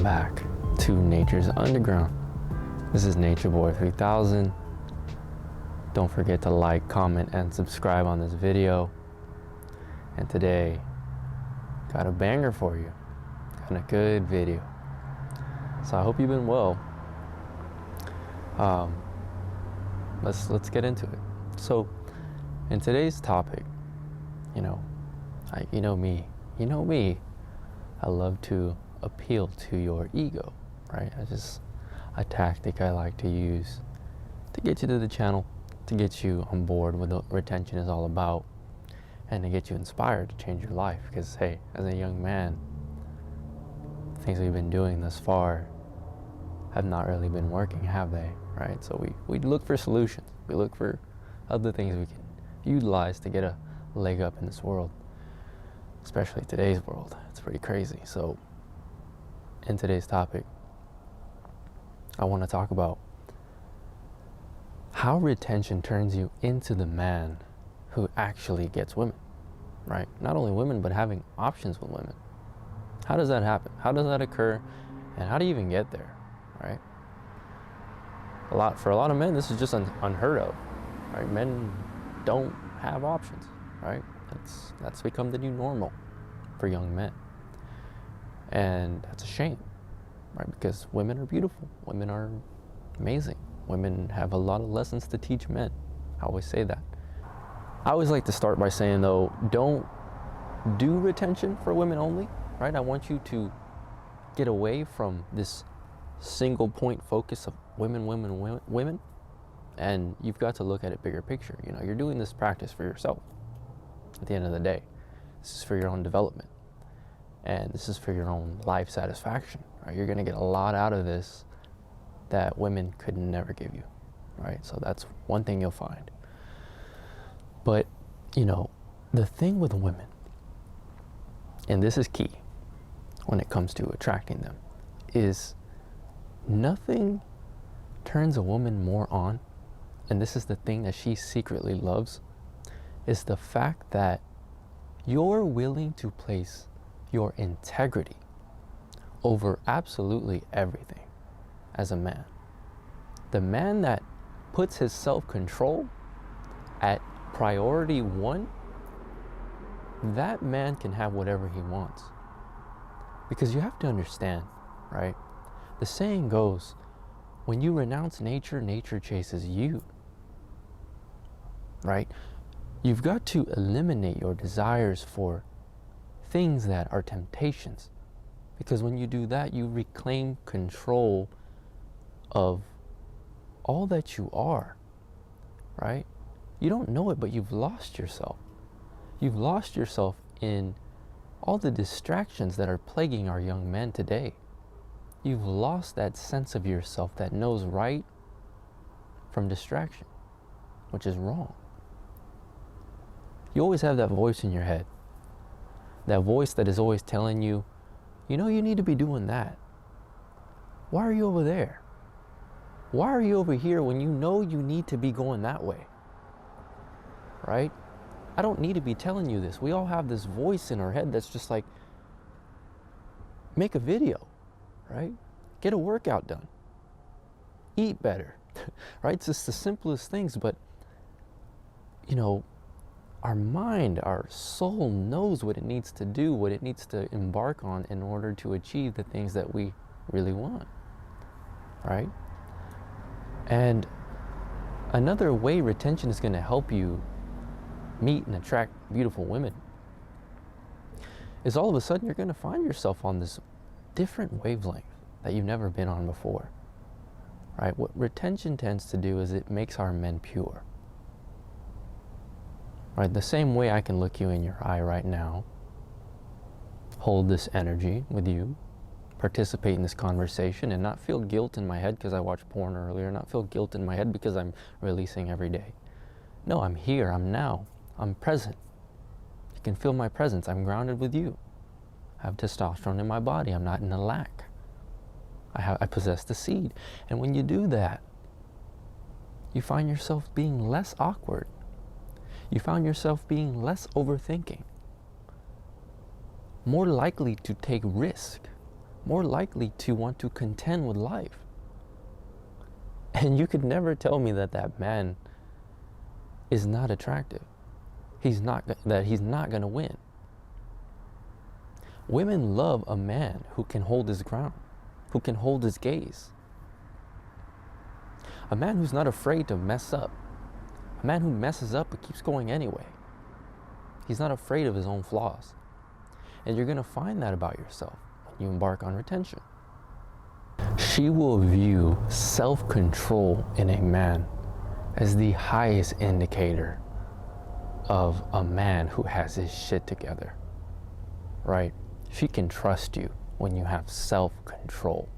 Welcome back to Nature's Underground. This is Nature Boy 3000. Don't forget to like, comment, and subscribe on this video. And today, got a banger for you. Got a good video. So I hope you've been well. Let's get into it. So, in today's topic, you know me. I love to appeal to your ego, right? A tactic I like to use to get you to the channel, to get you on board with what retention is all about, and to get you inspired to change your life. Because hey, as a young man, things we've been doing thus far have not really been working, have they? Right? So we look for solutions. We look for other things we can utilize to get a leg up in this world, especially today's world. It's pretty crazy. So in today's topic, I want to talk about how retention turns you into the man who actually gets women, right? Not only women, but having options with women. How does that happen? How does that occur? And how do you even get there, right? For a lot of men, this is just unheard of, right? Men don't have options, right? That's become the new normal for young men. And that's a shame, right? Because women are beautiful. Women are amazing. Women have a lot of lessons to teach men. I always say that. I always like to start by saying, though, don't do retention for women only, right? I want you to get away from this single point focus of women, and you've got to look at it bigger picture. You know, you're doing this practice for yourself at the end of the day. This is for your own development, and this is for your own life satisfaction, right? You're going to get a lot out of this that women could never give you, right? So that's one thing you'll find. But, you know, the thing with women, and this is key when it comes to attracting them, is nothing turns a woman more on, and this is the thing that she secretly loves, is the fact that you're willing to place your integrity over absolutely everything as a man. The man that puts his self-control at priority one, that man can have whatever he wants. Because you have to understand, right? The saying goes, when you renounce nature, nature chases you, right? You've got to eliminate your desires for things that are temptations. Because when you do that, you reclaim control of all that you are, right? You don't know it, but you've lost yourself. You've lost yourself in all the distractions that are plaguing our young men today. You've lost that sense of yourself that knows right from distraction, which is wrong. You always have that voice in your head, that voice that is always telling you, you know, you need to be doing that. Why are you over there? Why are you over here when you know you need to be going that way? Right? I don't need to be telling you this. We all have this voice in our head that's just like, make a video, right? Get a workout done. Eat better, right? It's just the simplest things, but, you know, our mind, our soul knows what it needs to do, what it needs to embark on in order to achieve the things that we really want, right? And another way retention is going to help you meet and attract beautiful women is all of a sudden you're going to find yourself on this different wavelength that you've never been on before, right? What retention tends to do is it makes our men pure, right? The same way I can look you in your eye right now, hold this energy with you, participate in this conversation, and not feel guilt in my head because I watched porn earlier, not feel guilt in my head because I'm releasing every day. No, I'm here, I'm now, I'm present. You can feel my presence, I'm grounded with you. I have testosterone in my body, I'm not in a lack. I possess the seed. And when you do that, you find yourself being less awkward. You found yourself being less overthinking, more likely to take risk, more likely to want to contend with life. And you could never tell me that that man is not attractive. He's not going to win. Women love a man who can hold his ground, who can hold his gaze. A man who's not afraid to mess up. A man who messes up but keeps going anyway. He's not afraid of his own flaws. And you're going to find that about yourself when you embark on retention. She will view self-control in a man as the highest indicator of a man who has his shit together, right? She can trust you when you have self-control.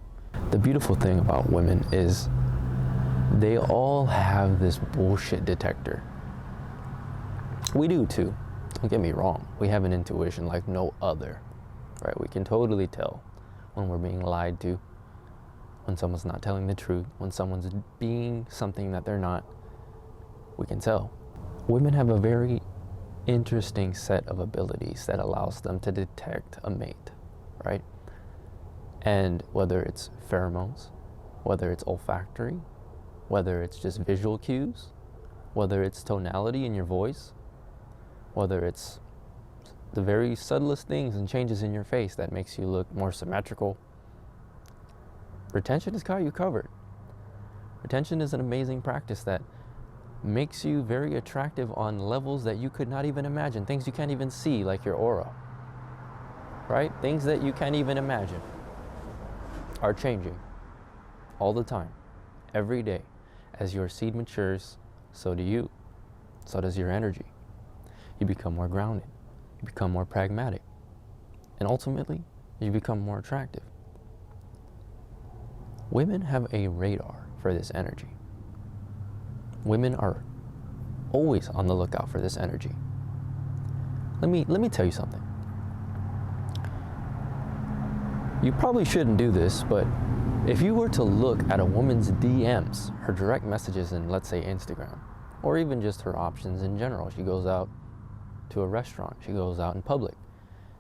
The beautiful thing about women is they all have this bullshit detector. We do too, don't get me wrong. We have an intuition like no other, right? We can totally tell when we're being lied to, when someone's not telling the truth, when someone's being something that they're not. We can tell. Women have a very interesting set of abilities that allows them to detect a mate, right? And whether it's pheromones, whether it's olfactory, whether it's just visual cues, whether it's tonality in your voice, whether it's the very subtlest things and changes in your face that makes you look more symmetrical. Retention has got you covered. Retention is an amazing practice that makes you very attractive on levels that you could not even imagine. Things you can't even see, like your aura, right? Things that you can't even imagine are changing all the time, every day. As your seed matures, so do you. So does your energy. You become more grounded. You become more pragmatic. And ultimately, you become more attractive. Women have a radar for this energy. Women are always on the lookout for this energy. Let me tell you something. You probably shouldn't do this, but if you were to look at a woman's DMs, her direct messages in, let's say, Instagram, or even just her options in general, she goes out to a restaurant, she goes out in public,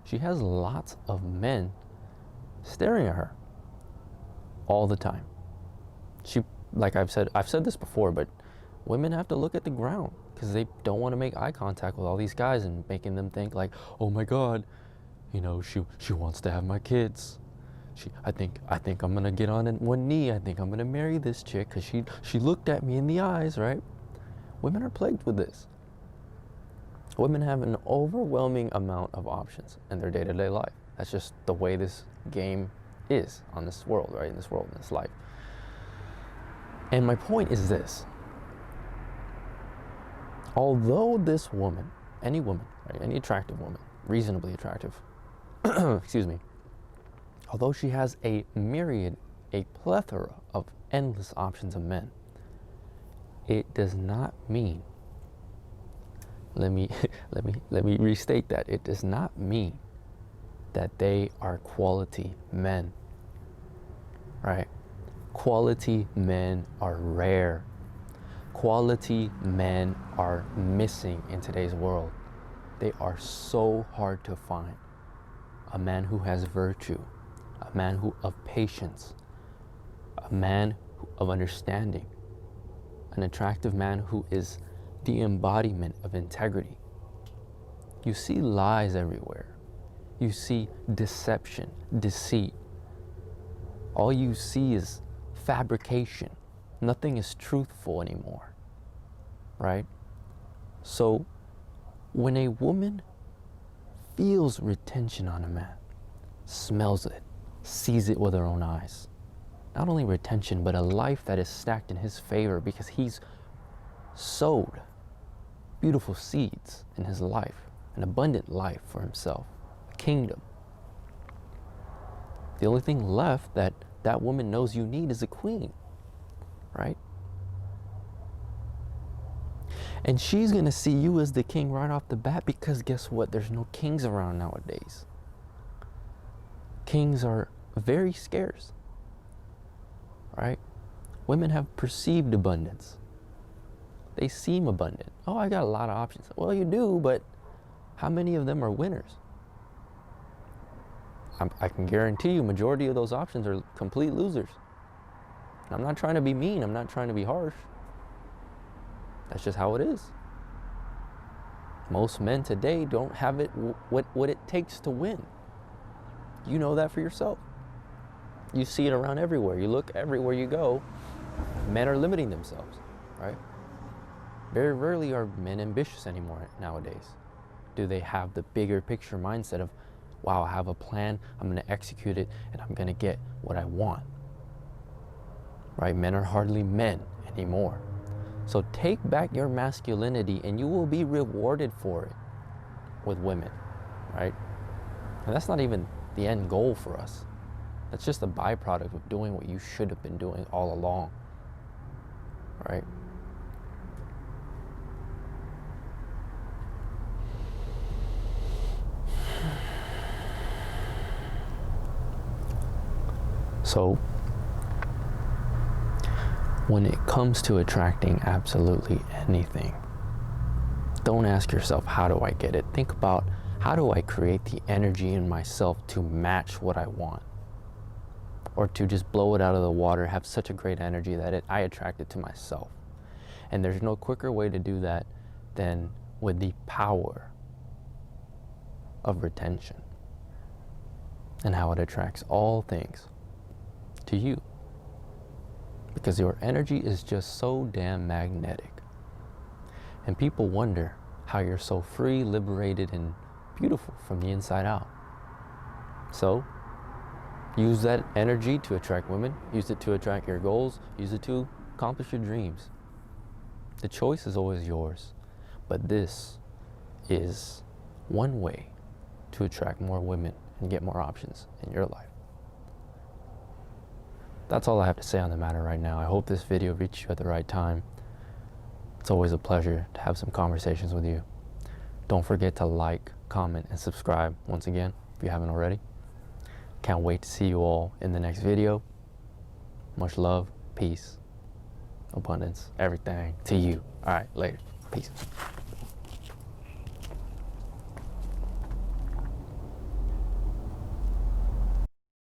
she has lots of men staring at her all the time. Like I've said this before, but women have to look at the ground because they don't want to make eye contact with all these guys and making them think like, oh my God, you know, she wants to have my kids. I think I'm gonna get on one knee. I think I'm gonna marry this chick because she looked at me in the eyes, right? Women are plagued with this. Women have an overwhelming amount of options in their day-to-day life. That's just the way this game is on this world, right? In this world, in this life. And my point is this. Although this woman, any woman, right, any attractive woman, reasonably attractive, excuse me, although she has a plethora of endless options of men, it does not mean, let me restate that, it does not mean that they are quality men, right? Quality men are rare. Quality men are missing in today's world. They are so hard to find. A man who has virtue, a man of patience, a man of understanding, an attractive man who is the embodiment of integrity. You see lies everywhere. You see deception, deceit. All you see is fabrication. Nothing is truthful anymore, right? So when a woman feels retention on a man, smells it, sees it with her own eyes, not only retention, but a life that is stacked in his favor because he's sowed beautiful seeds in his life, an abundant life for himself, a kingdom. The only thing left that woman knows you need is a queen, right? And she's gonna see you as the king right off the bat because guess what? There's no kings around nowadays. Kings are very scarce, right? Women have perceived abundance. They seem abundant. Oh, I got a lot of options. Well, you do, but how many of them are winners? I can guarantee you majority of those options are complete losers. I'm not trying to be mean. I'm not trying to be harsh. That's just how it is. Most men today don't have it what it takes to win. You know that for yourself. You see it around everywhere. You look everywhere you go. Men are limiting themselves, right? Very rarely are men ambitious anymore nowadays. Do they have the bigger picture mindset of, wow, I have a plan, I'm going to execute it, and I'm going to get what I want? Right? Men are hardly men anymore. So take back your masculinity and you will be rewarded for it with women, right? And that's not even the end goal for us. That's just a byproduct of doing what you should have been doing all along, right? So, when it comes to attracting absolutely anything, don't ask yourself, how do I get it? Think about, how do I create the energy in myself to match what I want? Or to just blow it out of the water, have such a great energy that I attract it to myself. And there's no quicker way to do that than with the power of retention and how it attracts all things to you. Because your energy is just so damn magnetic. And people wonder how you're so free, liberated, and beautiful from the inside out. So, use that energy to attract women. Use it to attract your goals. Use it to accomplish your dreams. The choice is always yours. But this is one way to attract more women and get more options in your life. That's all I have to say on the matter right now. I hope this video reached you at the right time. It's always a pleasure to have some conversations with you. Don't forget to like, comment, and subscribe once again if you haven't already. Can't wait to see you all in the next video. Much love, peace, abundance, everything to you. All right, later. Peace.